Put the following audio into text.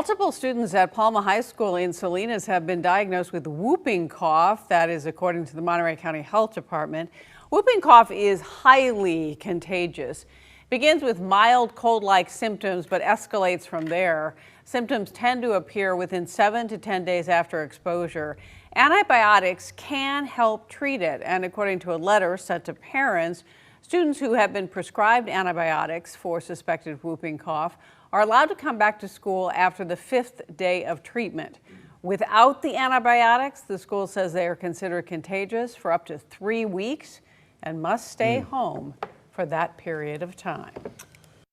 Multiple students at Palma High School in Salinas have been diagnosed with whooping cough. That is according to the Monterey County Health Department. Whooping cough is highly contagious. It begins with mild cold-like symptoms but escalates from there. Symptoms tend to appear within 7 to 10 days after exposure. Antibiotics can help treat it, and according to a letter sent to parents, students who have been prescribed antibiotics for suspected whooping cough are allowed to come back to school after the 5th day of treatment. Without the antibiotics, the school says they are considered contagious for up to 3 weeks and must stay home for that period of time.